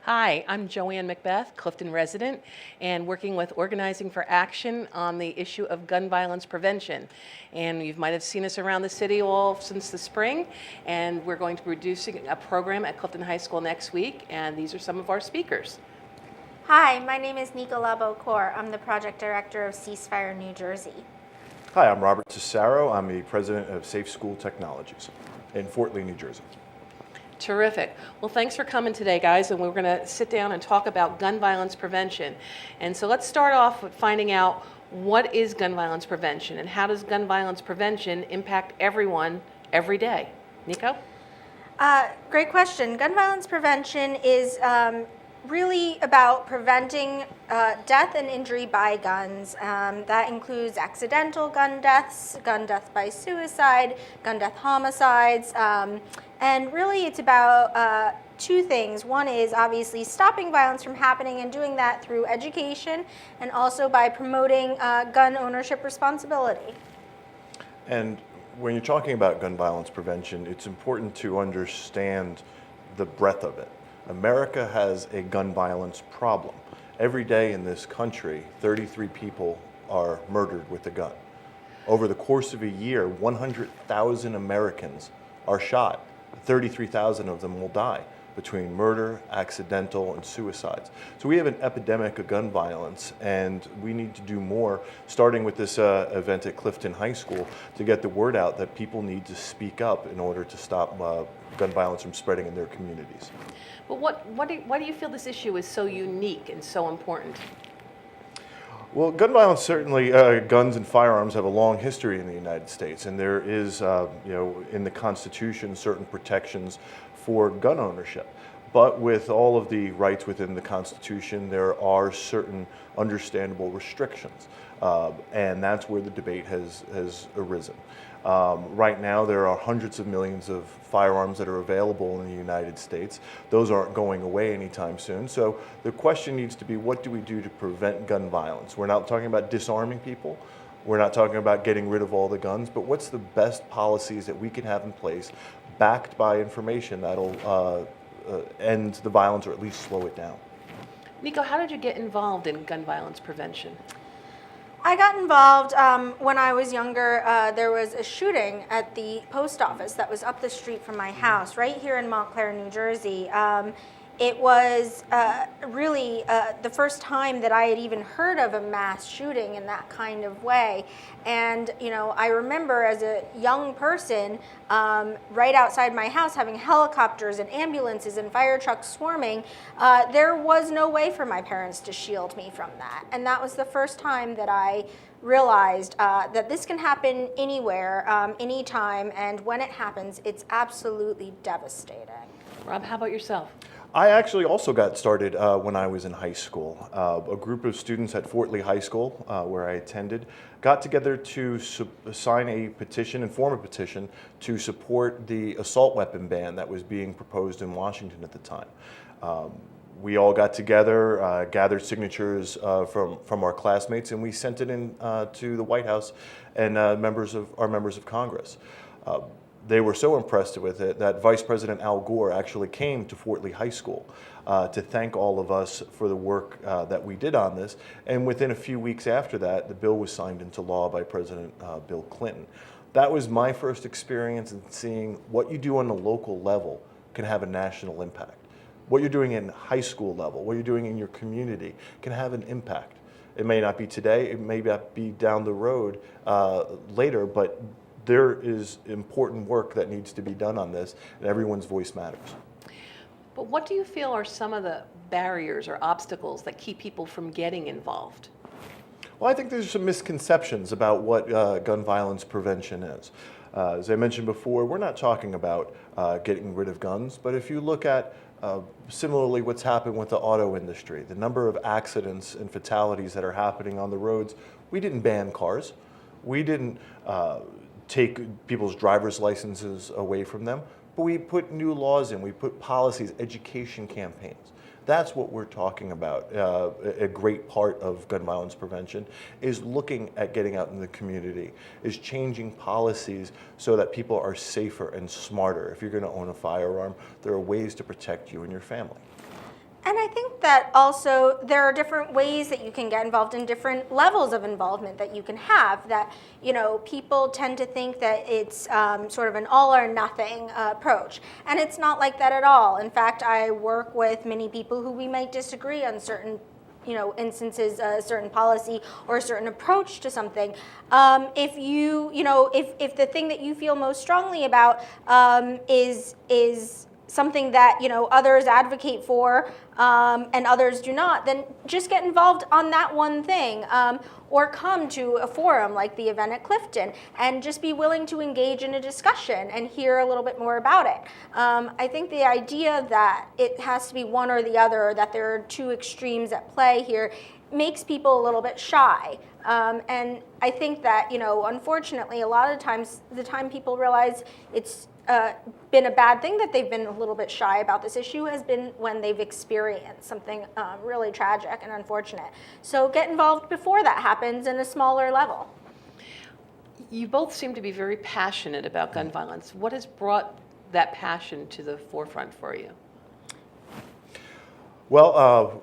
Hi, I'm JoAnne MacBeth, Clifton resident, and working with Organizing for Action on the issue of gun violence prevention. And you might have seen us around the city all since the spring, and we're going to be producing a program at Clifton High School next week, and these are some of our speakers. Hi, my name is Nicola Bocour. I'm the project director of Ceasefire, New Jersey. Hi, I'm Robert Tessaro. I'm the president of Safe School Technologies in Fort Lee, New Jersey. Terrific. Well, thanks for coming today, guys, and we're going to sit down and talk about gun violence prevention. And so let's start off with finding out what is gun violence prevention and how does gun violence prevention impact everyone every day? Nico? Great question. Gun violence prevention is really about preventing death and injury by guns. That includes accidental gun deaths, gun death by suicide, gun death homicides, and really it's about two things. One is obviously stopping violence from happening and doing that through education and also by promoting gun ownership responsibility. And when you're talking about gun violence prevention, it's important to understand the breadth of it. America has a gun violence problem. Every day in this country, 33 people are murdered with a gun. Over the course of a year, 100,000 Americans are shot. 33,000 of them will die between murder, accidental, and suicides. So we have an epidemic of gun violence, and we need to do more, starting with this event at Clifton High School, to get the word out that people need to speak up in order to stop gun violence from spreading in their communities. But why do you feel this issue is so unique and so important? Well, gun violence, certainly, guns and firearms have a long history in the United States, and there is, in the Constitution, certain protections for gun ownership. But with all of the rights within the Constitution, there are certain understandable restrictions, and that's where the debate has arisen. Right now, there are hundreds of millions of firearms that are available in the United States. Those aren't going away anytime soon. So the question needs to be, what do we do to prevent gun violence? We're not talking about disarming people. We're not talking about getting rid of all the guns, but what's the best policies that we can have in place, backed by information that'll end the violence or at least slow it down? Nico, how did you get involved in gun violence prevention? I got involved when I was younger. There was a shooting at the post office that was up the street from my house, right here in Montclair, New Jersey. It was really the first time that I had even heard of a mass shooting in that kind of way. And, I remember as a young person, right outside my house, having helicopters and ambulances and fire trucks swarming. There was no way for my parents to shield me from that. And that was the first time that I realized that this can happen anywhere, anytime, and when it happens, it's absolutely devastating. Rob, how about yourself? I actually also got started when I was in high school. A group of students at Fort Lee High School, where I attended, got together to sign a petition and form a petition to support the assault weapon ban that was being proposed in Washington at the time. We all got together, gathered signatures from our classmates, and we sent it in to the White House and our members of Congress. They were so impressed with it that Vice President Al Gore actually came to Fort Lee High School to thank all of us for the work that we did on this. And within a few weeks after that, the bill was signed into law by President Bill Clinton. That was my first experience in seeing what you do on the local level can have a national impact. What you're doing in high school level, what you're doing in your community can have an impact. It may not be today, it may not be down the road later, but there is important work that needs to be done on this, and everyone's voice matters. But what do you feel are some of the barriers or obstacles that keep people from getting involved? Well, I think there's some misconceptions about what gun violence prevention is. As I mentioned before, we're not talking about getting rid of guns, but if you look at similarly what's happened with the auto industry, the number of accidents and fatalities that are happening on the roads, we didn't ban cars. We didn't take people's driver's licenses away from them, but we put new laws in, we put policies, education campaigns. That's what we're talking about. A great part of gun violence prevention is looking at getting out in the community, is changing policies so that people are safer and smarter. If you're going to own a firearm, there are ways to protect you and your family. And I think that also there are different ways that you can get involved and different levels of involvement that you can have. That, people tend to think that it's sort of an all or nothing approach. And it's not like that at all. In fact, I work with many people who we might disagree on certain instances, a certain policy or a certain approach to something. If the thing that you feel most strongly about is something that others advocate for and others do not, then just get involved on that one thing, or come to a forum like the event at Clifton and just be willing to engage in a discussion and hear a little bit more about it. I think the idea that it has to be one or the other, or that there are two extremes at play here, makes people a little bit shy. And I think that, unfortunately, a lot of times, the time people realize it's been a bad thing that they've been a little bit shy about this issue has been when they've experienced something really tragic and unfortunate. So get involved before that happens in a smaller level. You both seem to be very passionate about gun violence. What has brought that passion to the forefront for you? Well,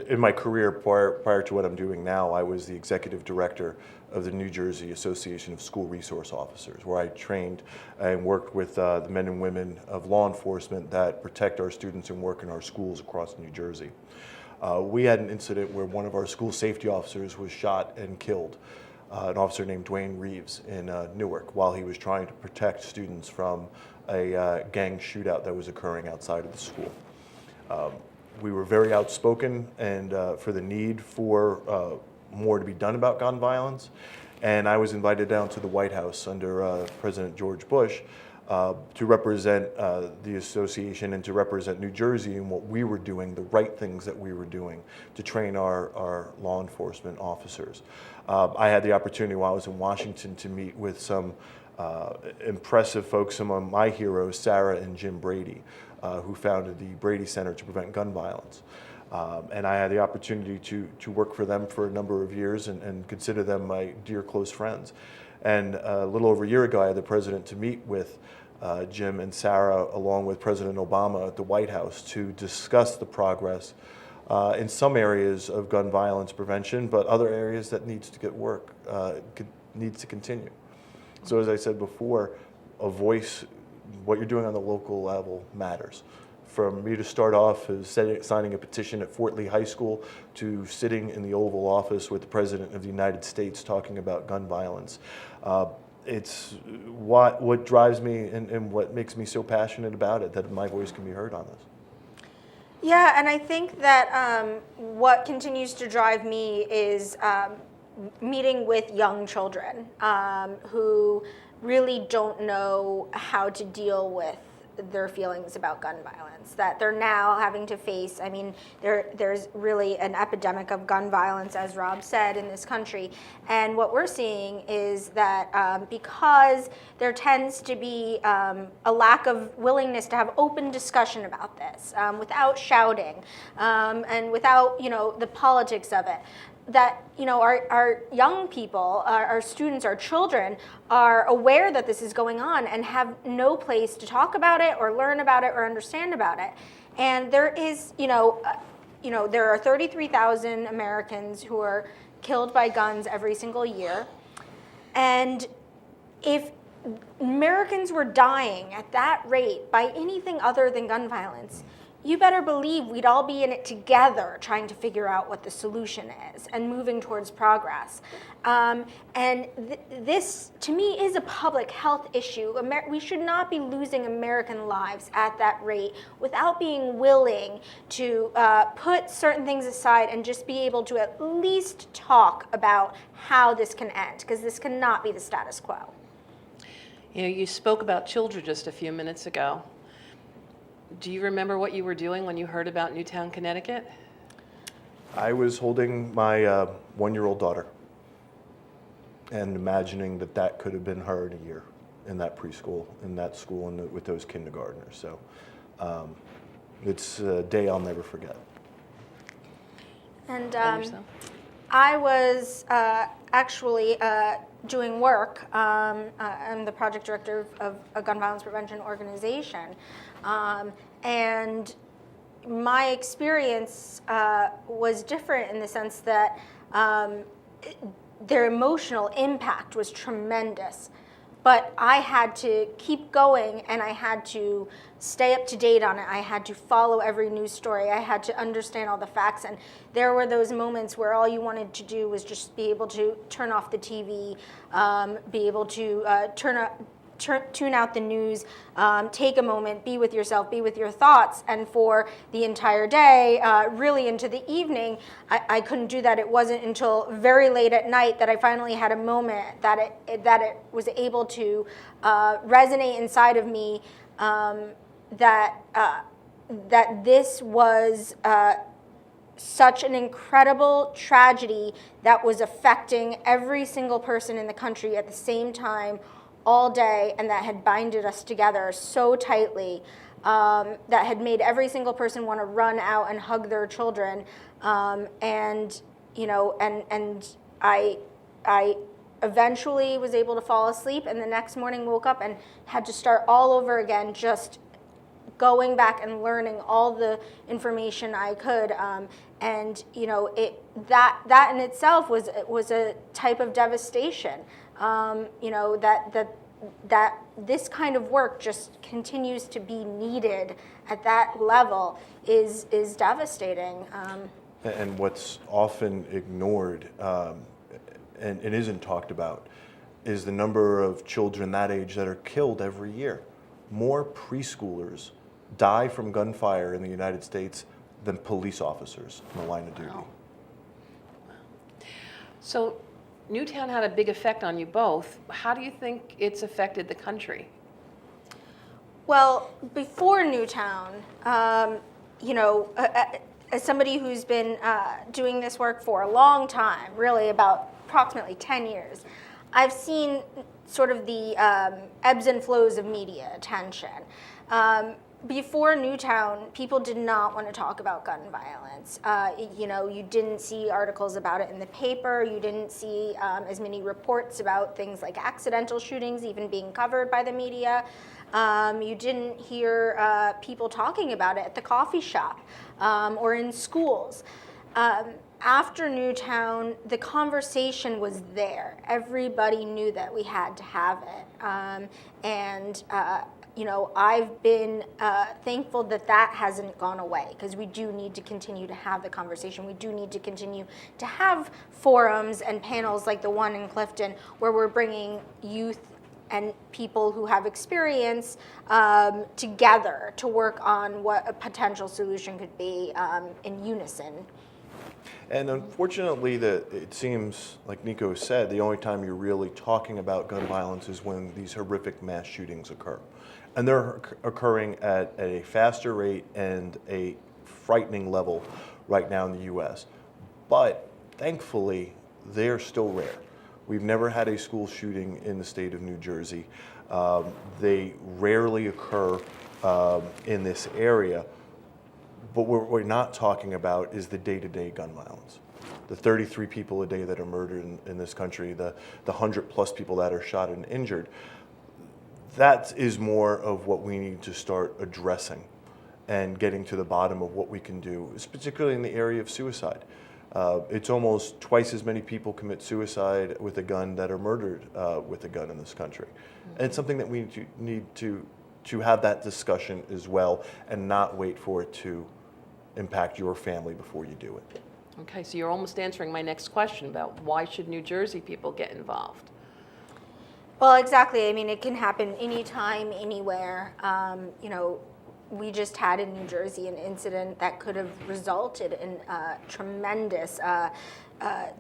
in my career prior to what I'm doing now, I was the executive director of the New Jersey Association of School Resource Officers, where I trained and worked with the men and women of law enforcement that protect our students and work in our schools across New Jersey. We had an incident where one of our school safety officers was shot and killed, an officer named JoAnne Reeves in Newark, while he was trying to protect students from a gang shootout that was occurring outside of the school. We were very outspoken and for the need for more to be done about gun violence, and I was invited down to the White House under President George Bush to represent the association and to represent New Jersey in what we were doing, the right things that we were doing to train our law enforcement officers. I had the opportunity while I was in Washington to meet with some impressive folks, some of my heroes, Sarah and Jim Brady, who founded the Brady Center to Prevent Gun Violence. And I had the opportunity to work for them for a number of years and consider them my dear close friends. And a little over a year ago, I had the president to meet with Jim and Sarah along with President Obama at the White House to discuss the progress in some areas of gun violence prevention, but other areas that needs to get work, needs to continue. So as I said before, a voice, what you're doing on the local level matters. From me to start off as signing a petition at Fort Lee High School to sitting in the Oval Office with the President of the United States talking about gun violence. It's what drives me and what makes me so passionate about it, that my voice can be heard on this. Yeah, and I think that what continues to drive me is meeting with young children who really don't know how to deal with their feelings about gun violence, that they're now having to face. I mean, there's really an epidemic of gun violence, as Rob said, in this country. And what we're seeing is that because there tends to be a lack of willingness to have open discussion about this, without shouting, and without, the politics of it, that our young people, our students, our children are aware that this is going on and have no place to talk about it or learn about it or understand about it. And there is, there are 33,000 Americans who are killed by guns every single year. And if Americans were dying at that rate by anything other than gun violence, you better believe we'd all be in it together trying to figure out what the solution is and moving towards progress. This, to me, is a public health issue. We should not be losing American lives at that rate without being willing to put certain things aside and just be able to at least talk about how this can end, because this cannot be the status quo. You spoke about children just a few minutes ago. Do you remember what you were doing when you heard about Newtown, Connecticut? I was holding my one-year-old daughter and imagining that could have been her in a year in that preschool, in that school, and with those kindergartners. So it's a day I'll never forget. And I was actually doing work. I'm the project director of a gun violence prevention organization. And my experience was different in the sense that their emotional impact was tremendous. But I had to keep going, and I had to stay up to date on it. I had to follow every news story. I had to understand all the facts. And there were those moments where all you wanted to do was just be able to turn off the TV, be able to tune out the news, take a moment, be with yourself, be with your thoughts. And for the entire day, really into the evening, I couldn't do that. It wasn't until very late at night that I finally had a moment that it was able to resonate inside of me, that this was such an incredible tragedy that was affecting every single person in the country at the same time, all day, and that had binded us together so tightly, that had made every single person want to run out and hug their children, and I eventually was able to fall asleep, and the next morning woke up and had to start all over again, just going back and learning all the information I could, and that in itself was a type of devastation. That this kind of work just continues to be needed at that level is devastating. And what's often ignored and it isn't talked about is the number of children that age that are killed every year. More preschoolers die from gunfire in the United States than police officers in the line of duty. Wow. So Newtown had a big effect on you both. How do you think it's affected the country? Well, before Newtown, as somebody who's been doing this work for a long time, really about approximately 10 years, I've seen sort of the ebbs and flows of media attention. Before Newtown, people did not want to talk about gun violence. You didn't see articles about it in the paper. You didn't see as many reports about things like accidental shootings even being covered by the media. You didn't hear people talking about it at the coffee shop or in schools. After Newtown, the conversation was there. Everybody knew that we had to have it. I've been thankful that hasn't gone away, because we do need to continue to have the conversation. We do need to continue to have forums and panels like the one in Clifton, where we're bringing youth and people who have experience together to work on what a potential solution could be in unison. And unfortunately, it seems, like Nico said, the only time you're really talking about gun violence is when these horrific mass shootings occur. And they're occurring at a faster rate and a frightening level right now in the U.S. But thankfully, they're still rare. We've never had a school shooting in the state of New Jersey. They rarely occur in this area. But what we're not talking about is the day-to-day gun violence. The 33 people a day that are murdered in this country, the 100+ people that are shot and injured. That is more of what we need to start addressing and getting to the bottom of what we can do, particularly in the area of suicide. It's almost twice as many people commit suicide with a gun that are murdered with a gun in this country. And it's something that we need to have that discussion as well, and not wait for it to impact your family before you do it. Okay, so you're almost answering my next question about why should New Jersey people get involved? Well, exactly. I mean, it can happen anytime, anywhere. We just had in New Jersey an incident that could have resulted in tremendous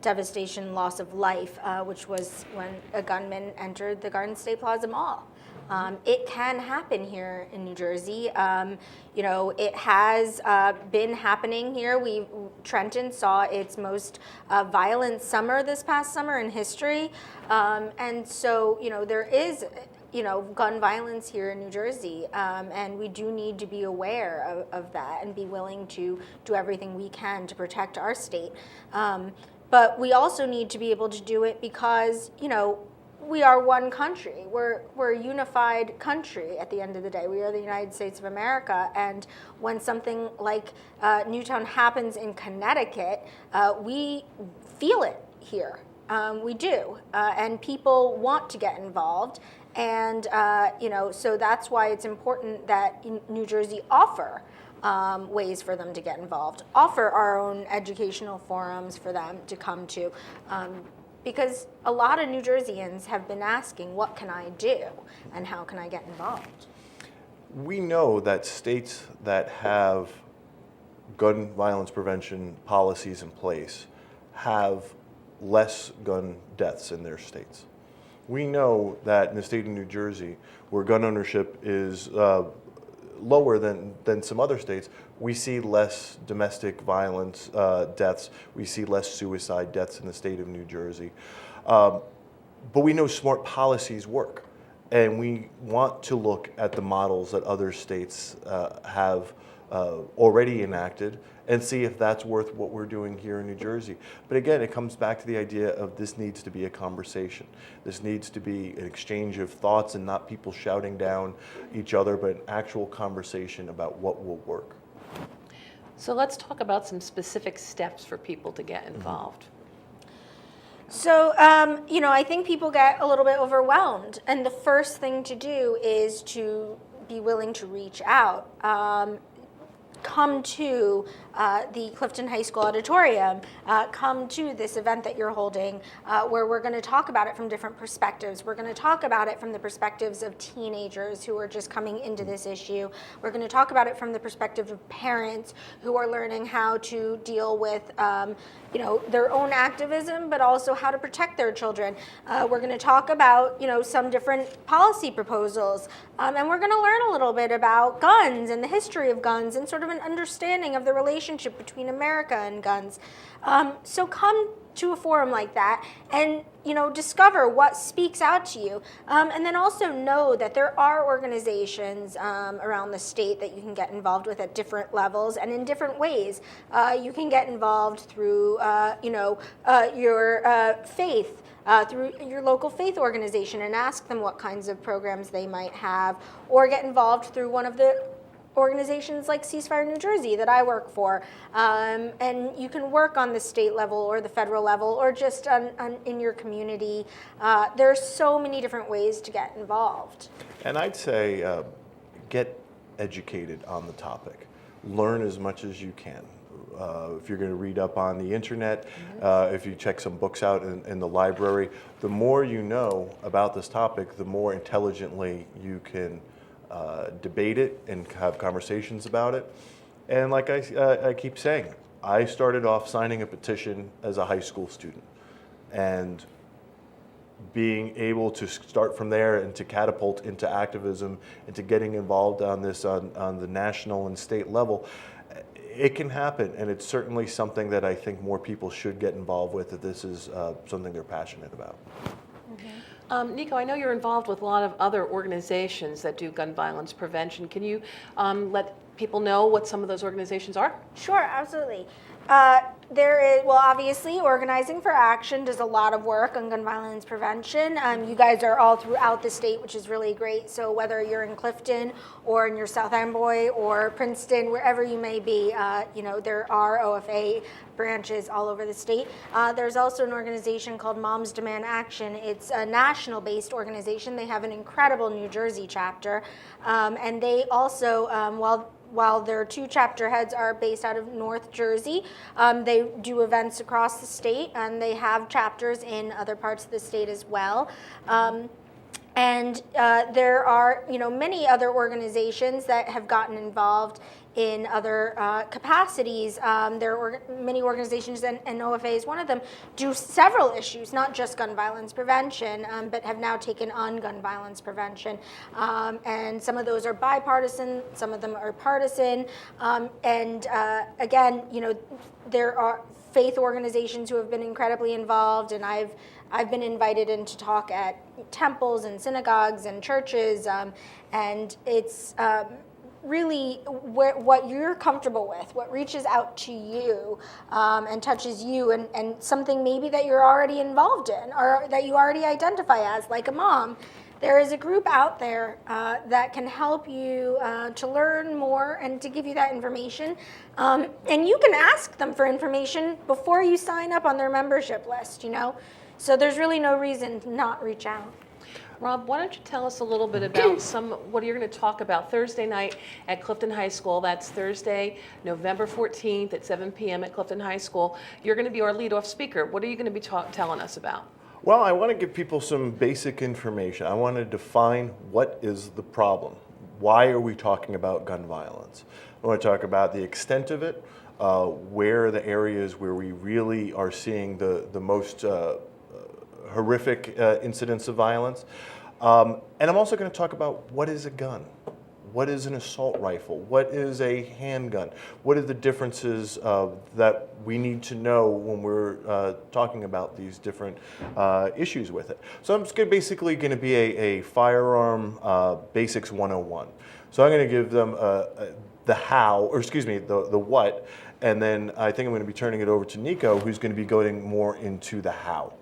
devastation, loss of life, which was when a gunman entered the Garden State Plaza Mall. It can happen here in New Jersey. It has been happening here. Trenton saw its most violent summer this past summer in history. And so, there is, gun violence here in New Jersey. And we do need to be aware of that and be willing to do everything we can to protect our state. But we also need to be able to do it because, we are one country. We're a unified country at the end of the day. We are the United States of America, and when something like Newtown happens in Connecticut, we feel it here. We do, and people want to get involved, and so that's why it's important that New Jersey offer ways for them to get involved, offer our own educational forums for them to come to, because a lot of New Jerseyans have been asking, what can I do and how can I get involved? We know that states that have gun violence prevention policies in place have less gun deaths in their states. We know that in the state of New Jersey, where gun ownership is lower than some other states, we see less domestic violence deaths. We see less suicide deaths in the state of New Jersey. But we know smart policies work. And we want to look at the models that other states have already enacted and see if that's worth what we're doing here in New Jersey. But again, it comes back to the idea of this needs to be a conversation. This needs to be an exchange of thoughts and not people shouting down each other, but an actual conversation about what will work. So let's talk about some specific steps for people to get involved. So, I think people get a little bit overwhelmed, and the first thing to do is to be willing to reach out. Come to the Clifton High School auditorium, come to this event that you're holding, where we're going to talk about it from different perspectives. We're going to talk about it from the perspectives of teenagers who are just coming into this issue. We're going to talk about it from the perspective of parents who are learning how to deal with their own activism, but also how to protect their children. We're going to talk about some different policy proposals, and we're going to learn a little bit about guns and the history of guns and sort of an understanding of the relationship between America and guns. So come to a forum like that and discover what speaks out to you, and then also know that there are organizations around the state that you can get involved with at different levels and in different ways. You can get involved through your faith, through your local faith organization, and ask them what kinds of programs they might have, or get involved through one of the organizations like Ceasefire New Jersey that I work for, and you can work on the state level or the federal level or just in your community. There are so many different ways to get involved. And I'd say get educated on the topic. Learn as much as you can. If you're going to read up on the internet, if you check some books out in the library, the more you know about this topic, the more intelligently you can debate it and have conversations about it. And like I keep saying, I started off signing a petition as a high school student, and being able to start from there and to catapult into activism and to getting involved on this on the national and state level, it can happen, and it's certainly something that I think more people should get involved with, if this is something they're passionate about. Nico, I know you're involved with a lot of other organizations that do gun violence prevention. Can you let people know what some of those organizations are? Sure, absolutely. There is, obviously, Organizing for Action does a lot of work on gun violence prevention. You guys are all throughout the state, which is really great. So whether you're in Clifton or in your South Amboy or Princeton, wherever you may be, there are OFA branches all over the state. There's also an organization called Moms Demand Action. It's a national-based organization. They have an incredible New Jersey chapter, and they also, while their two chapter heads are based out of North Jersey, they do events across the state, and they have chapters in other parts of the state as well. And there are, many other organizations that have gotten involved in other capacities. There are many organizations, and OFA is one of them, do several issues, not just gun violence prevention, but have now taken on gun violence prevention. And some of those are bipartisan, some of them are partisan. Again, there are faith organizations who have been incredibly involved, and I've been invited in to talk at temples and synagogues and churches, and it's really what you're comfortable with, what reaches out to you and touches you, and something maybe that you're already involved in or that you already identify as, like a mom. There is a group out there that can help you to learn more and to give you that information. And you can ask them for information before you sign up on their membership list, you know? So there's really no reason to not reach out. Rob, why don't you tell us a little bit about what you're going to talk about Thursday night at Clifton High School. That's Thursday, November 14th at 7 p.m. at Clifton High School. You're going to be our lead-off speaker. What are you going to be telling us about? Well, I want to give people some basic information. I want to define what is the problem. Why are we talking about gun violence? I want to talk about the extent of it, where are the areas where we really are seeing the most horrific incidents of violence. And I'm also going to talk about what is a gun? What is an assault rifle? What is a handgun? What are the differences that we need to know when we're talking about these different issues with it? So I'm just basically going to be a firearm basics 101. So I'm going to give them the how, or excuse me, the what, and then I think I'm going to be turning it over to Nico, who's going to be going more into the how.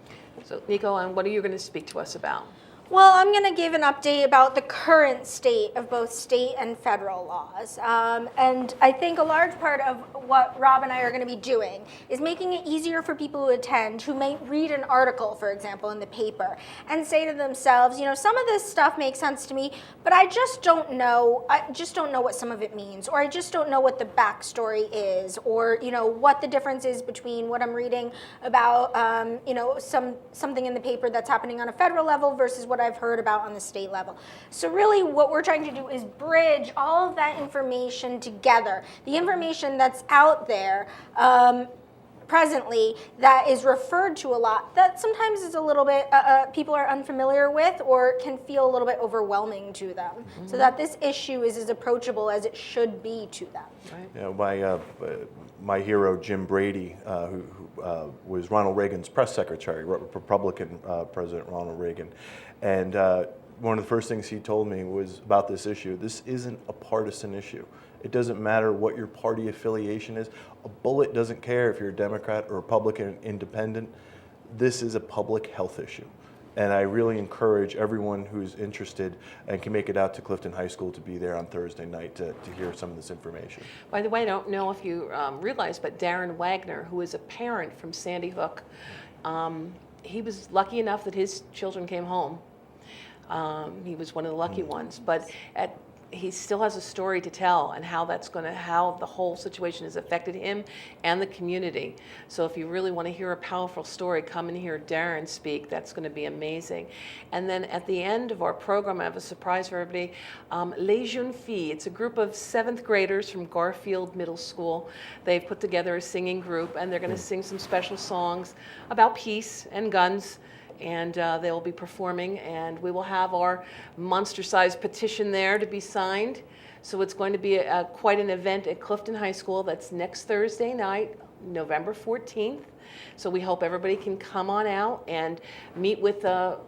So, Nico, what are you going to speak to us about? Well, I'm going to give an update about the current state of both state and federal laws. And I think a large part of what Rob and I are going to be doing is making it easier for people who attend, who might read an article, for example, in the paper, and say to themselves, you know, some of this stuff makes sense to me, but I just don't know. I just don't know what some of it means, or I just don't know what the backstory is, or, you know, what the difference is between what I'm reading about, you know, something in the paper that's happening on a federal level versus what I've heard about on the state level. So really what we're trying to do is bridge all of that information together. The information that's out there presently that is referred to a lot, that sometimes is a little bit, people are unfamiliar with or can feel a little bit overwhelming to them. So that this issue is as approachable as it should be to them. Right. You know, my hero, Jim Brady, who was Ronald Reagan's press secretary, Republican President Ronald Reagan. And one of the first things he told me was about this issue. This isn't a partisan issue. It doesn't matter what your party affiliation is. A bullet doesn't care if you're a Democrat or Republican, independent. This is a public health issue. And I really encourage everyone who's interested and can make it out to Clifton High School to be there on Thursday night to hear some of this information. By the way, I don't know if you realize, but Darren Wagner, who is a parent from Sandy Hook, he was lucky enough that his children came home. He was one of the lucky ones, but he still has a story to tell, and how the whole situation has affected him and the community. So if you really want to hear a powerful story, come and hear Darren speak. That's going to be amazing. And then at the end of our program, I have a surprise for everybody. Les Jeunes Filles, it's a group of 7th graders from Garfield Middle School. They've put together a singing group, and they're going to sing some special songs about peace and guns. And they will be performing, and we will have our monster-sized petition there to be signed. So it's going to be quite an event at Clifton High School. That's next Thursday night, November 14th. So we hope everybody can come on out and meet with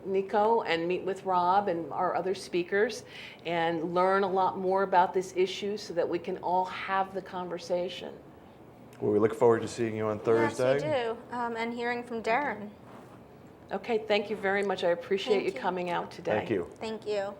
Nico and meet with Rob and our other speakers and learn a lot more about this issue so that we can all have the conversation. Well, we look forward to seeing you on Thursday. Yes, we do, and hearing from Darren. Okay, thank you very much. I appreciate you Thank you. coming out today. Thank you. Thank you.